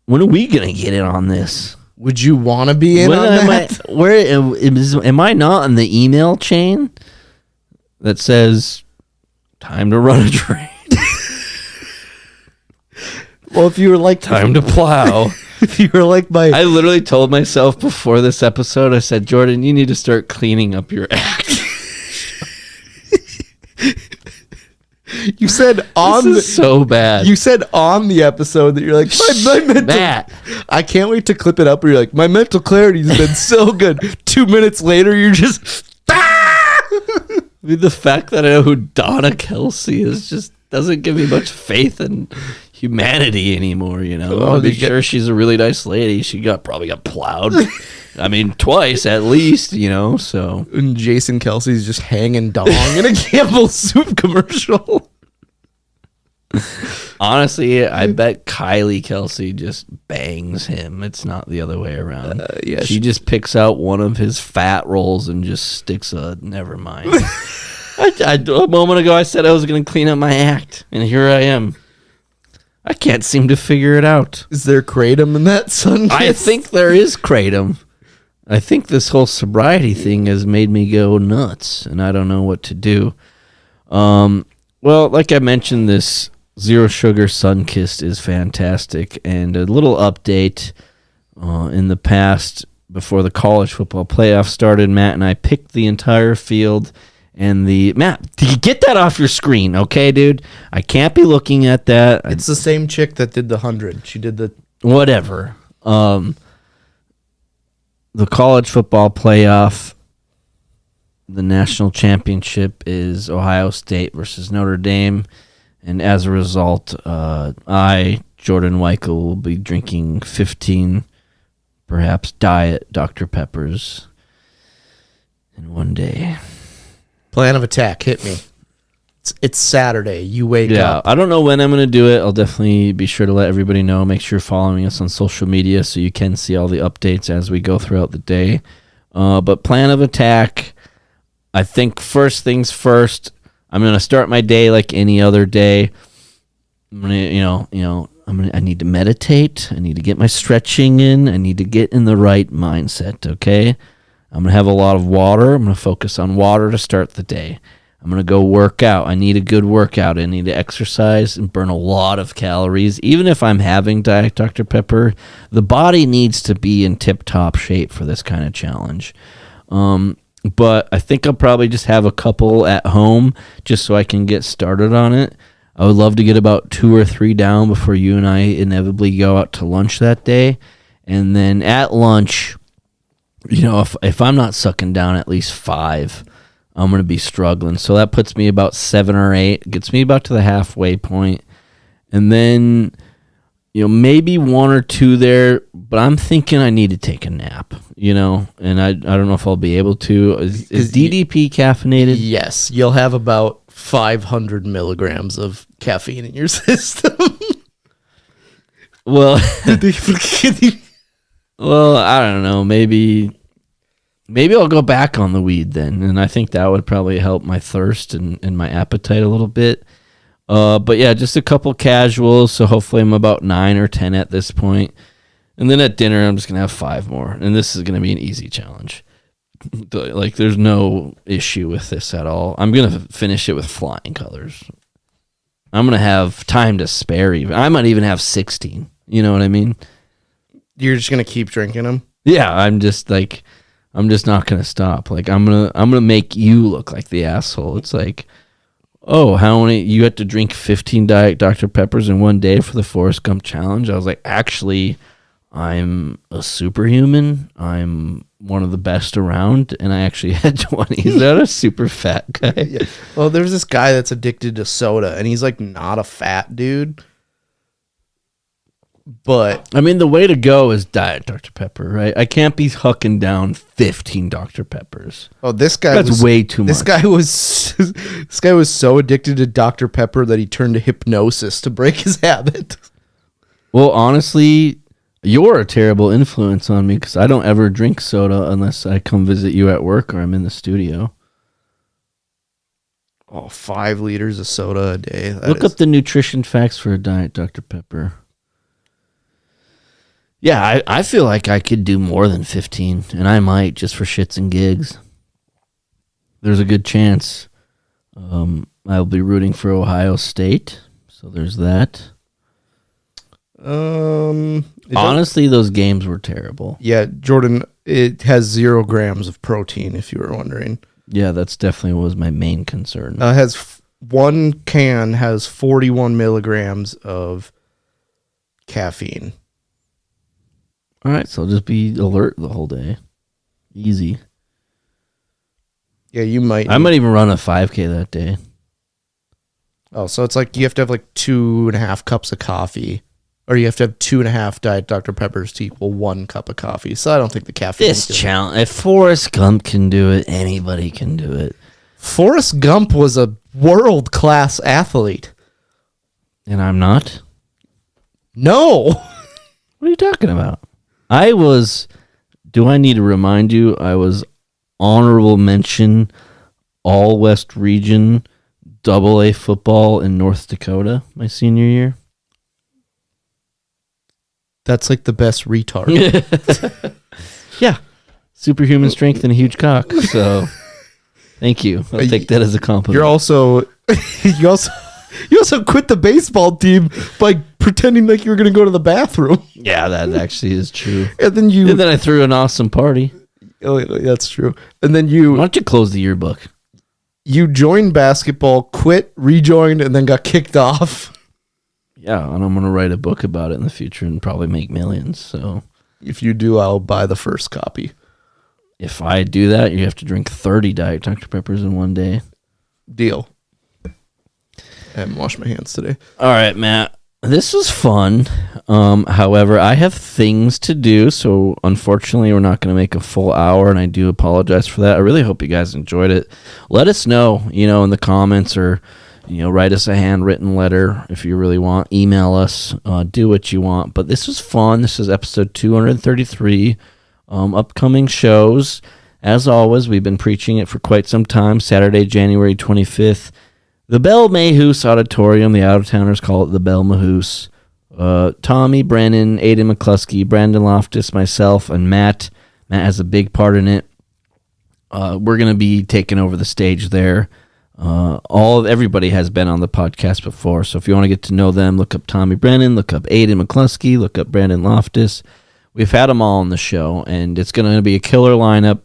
are we going to get in on this? Would you want to be in on that? Am I not on the email chain that says time to run a train? Well, if you were like Time to plow. if you were like I literally told myself before this episode, I said, Jordan, you need to start cleaning up your act. You said so bad. You said on the episode that you're like, my mental, Matt. I can't wait to clip it up where you're like, my mental clarity has been so good. 2 minutes later, you're just I mean, the fact that I know who Donna Kelsey is just doesn't give me much faith in humanity anymore, Oh, I'm sure she's a really nice lady. She probably got plowed. I mean, twice at least, so. And Jason Kelsey's just hanging dong in a Campbell's soup commercial. Honestly, I bet Kylie Kelsey just bangs him. It's not the other way around. Yeah, she just picks out one of his fat rolls and just sticks a never mind. A moment ago, I said I was going to clean up my act, and here I am. I can't seem to figure it out. Is there kratom in that sun? I think there is kratom. I think this whole sobriety thing has made me go nuts, and I don't know what to do. Well, like I mentioned, this Zero Sugar Sunkist is fantastic, and a little update in the past, before the college football playoff started, Matt and I picked the entire field, and Matt, get that off your screen, okay, dude? I can't be looking at that. It's the same chick that did the 100. She did the... Whatever. The college football playoff, the national championship is Ohio State versus Notre Dame. And as a result, Jordan Weichel, will be drinking 15, perhaps diet Dr. Peppers in one day. Plan of attack, hit me. It's Saturday. You wake up. I don't know when I'm going to do it. I'll definitely be sure to let everybody know. Make sure you're following us on social media so you can see all the updates as we go throughout the day. But plan of attack, I think first things first, I'm going to start my day like any other day. I'm going to, I need to meditate. I need to get my stretching in. I need to get in the right mindset, okay? I'm going to have a lot of water. I'm going to focus on water to start the day. I'm going to go work out. I need a good workout. I need to exercise and burn a lot of calories. Even if I'm having Diet Dr. Pepper, the body needs to be in tip-top shape for this kind of challenge. But I think I'll probably just have a couple at home just so I can get started on it. I would love to get about 2 or 3 down before you and I inevitably go out to lunch that day. And then at lunch, if I'm not sucking down at least 5, I'm going to be struggling. So that puts me about 7 or 8. Gets me about to the halfway point. And then, maybe 1 or 2 there. But I'm thinking I need to take a nap, And I don't know if I'll be able to. Is DDP caffeinated? Yes. You'll have about 500 milligrams of caffeine in your system. Well, I don't know. Maybe I'll go back on the weed then, and I think that would probably help my thirst and my appetite a little bit. But yeah, just a couple casuals, so hopefully I'm about 9 or 10 at this point. And then at dinner, I'm just going to have 5 more, and this is going to be an easy challenge. Like, there's no issue with this at all. I'm going to finish it with flying colors. I'm going to have time to spare even. I might even have 16. You know what I mean? You're just going to keep drinking them? Yeah, I'm just not gonna stop. Like I'm gonna make you look like the asshole. It's like, oh, how many you had to drink 15 Diet Dr. Peppers in one day for the Forrest Gump challenge? I was like, actually, I'm a superhuman. I'm one of the best around, and I actually had 20. Is that a super fat guy? Yeah. Well, there's this guy that's addicted to soda, and he's like not a fat dude. But I mean, the way to go is Diet Dr. Pepper, right? I can't be hucking down 15 Dr. Peppers. Oh, this guy that's way too much. This guy was so addicted to Dr. Pepper that he turned to hypnosis to break his habit. Well, honestly, You're a terrible influence on me because I don't ever drink soda unless I come visit you at work or I'm in the studio. Oh, 5 liters of soda a day. Look up the nutrition facts for a Diet Dr. Pepper. Yeah, I feel like I could do more than 15, and I might just for shits and gigs. There's a good chance I'll be rooting for Ohio State, so there's that. Honestly, those games were terrible. Yeah, Jordan, it has 0 grams of protein, if you were wondering. Yeah, that's definitely was my main concern. One can has 41 milligrams of caffeine. All right, so I'll just be alert the whole day. Easy. Yeah, you might. I might even run a 5K that day. Oh, so it's like you have to have like 2.5 cups of coffee. Or you have to have 2.5 Diet Dr. Peppers to equal 1 cup of coffee. So I don't think the caffeine. This challenge, if Forrest Gump can do it, anybody can do it. Forrest Gump was a world-class athlete. And I'm not? No. What are you talking about? Do I need to remind you, I was honorable mention all West Region AA football in North Dakota my senior year. That's like the best retard. Yeah. Superhuman strength and a huge cock. So thank you. I'll take that as a compliment. You're also you also quit the baseball team by pretending like you were going to go to the bathroom. Yeah, that actually is true. And then I threw an awesome party. Oh, that's true. And then Why don't you close the yearbook? You joined basketball, quit, rejoined, and then got kicked off. Yeah, and I'm going to write a book about it in the future and probably make millions. So if you do, I'll buy the first copy. If I do that, you have to drink 30 Diet Dr. Peppers in one day. Deal. I haven't washed my hands today. All right, Matt. This was fun. However, I have things to do, so unfortunately, we're not going to make a full hour, and I do apologize for that. I really hope you guys enjoyed it. Let us know, in the comments, or write us a handwritten letter if you really want. Email us. Do what you want. But this was fun. This is episode 233. Upcoming shows, as always, we've been preaching it for quite some time. Saturday, January 25th. The Bell Mayhoos Auditorium, the out-of-towners call it the Bell Mahoos. Tommy, Brennan, Aiden McCluskey, Brandon Loftus, myself, and Matt. Matt has a big part in it. We're going to be taking over the stage there. Everybody has been on the podcast before, so if you want to get to know them, look up Tommy Brennan, look up Aiden McCluskey, look up Brandon Loftus. We've had them all on the show, and it's going to be a killer lineup.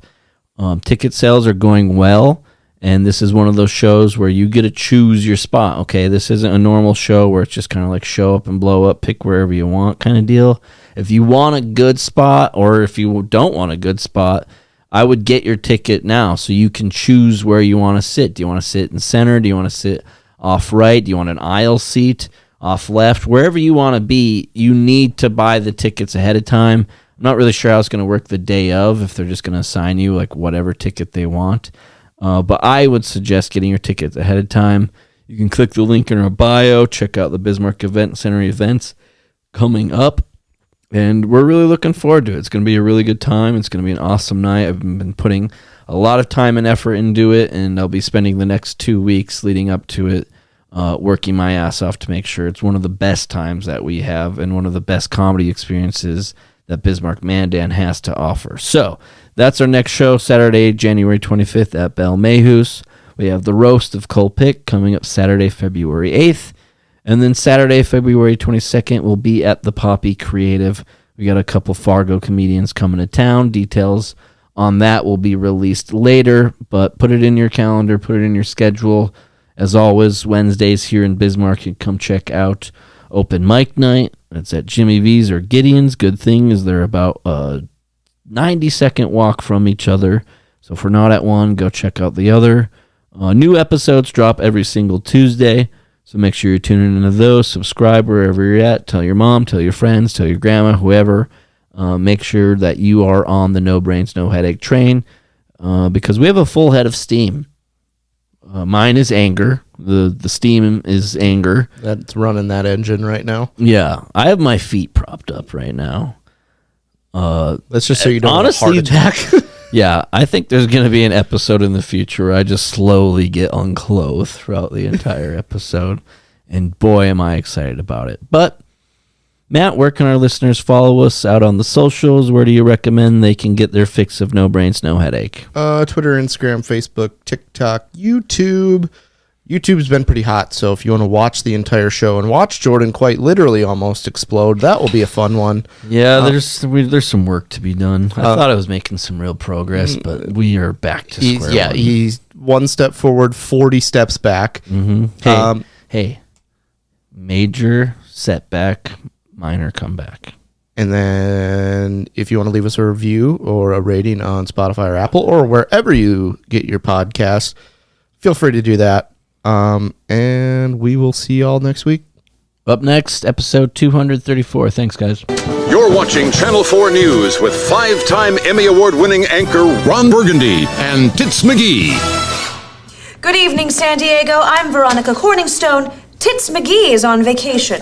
Ticket sales are going well. And this is one of those shows where you get to choose your spot, okay? This isn't a normal show where it's just kind of like show up and blow up, pick wherever you want kind of deal. If you want a good spot, or if you don't want a good spot, I would get your ticket now so you can choose where you want to sit. Do you want to sit in center? Do you want to sit off right? Do you want an aisle seat off left? Wherever you want to be, you need to buy the tickets ahead of time. I'm not really sure how it's going to work the day of, if they're just going to assign you like whatever ticket they want. But I would suggest getting your tickets ahead of time. You can click the link in our bio, check out the Bismarck Event Center events coming up, and we're really looking forward to it. It's going to be a really good time. It's going to be an awesome night. I've been putting a lot of time and effort into it, and I'll be spending the next 2 weeks leading up to it working my ass off to make sure it's one of the best times that we have and one of the best comedy experiences that Bismarck Mandan has to offer. So that's our next show, Saturday, January 25th at Bell Mayhoos. We have the Roast of Cole Pick coming up Saturday, February 8th. And then Saturday, February 22nd, we'll be at the Poppy Creative. We got a couple Fargo comedians coming to town. Details on that will be released later, but put it in your calendar, put it in your schedule. As always, Wednesdays here in Bismarck, you can come check out Open Mic Night. It's at Jimmy V's or Gideon's. Good thing is they're about 90-second walk from each other. So if we're not at one, go check out the other. New episodes drop every single Tuesday, so make sure you're tuning into those. Subscribe wherever you're at. Tell your mom, tell your friends, tell your grandma, whoever. Make sure that you are on the No Brains, No Headache train, because we have a full head of steam. Mine is anger. The steam is anger. That's running that engine right now. Yeah, I have my feet propped up right now. Let's just say you don't honestly, have a heart attack. Yeah, I think there's going to be an episode in the future where I just slowly get unclothed throughout the entire episode. And boy, am I excited about it. But, Matt, where can our listeners follow us out on the socials? Where do you recommend they can get their fix of no brains, no headache? Twitter, Instagram, Facebook, TikTok, YouTube. YouTube's been pretty hot, so if you want to watch the entire show and watch Jordan quite literally almost explode, that will be a fun one. Yeah, there's some work to be done. I thought I was making some real progress, but we are back to square one. He's one step forward, 40 steps back. Mm-hmm. Hey, major setback, minor comeback. And then if you want to leave us a review or a rating on Spotify or Apple or wherever you get your podcasts, feel free to do that. And we will see y'all next week. Up next, episode 234. Thanks, guys. You're watching Channel 4 News with 5-time Emmy Award-winning anchor Ron Burgundy and Tits McGee. Good evening, San Diego. I'm Veronica Corningstone. Tits McGee is on vacation.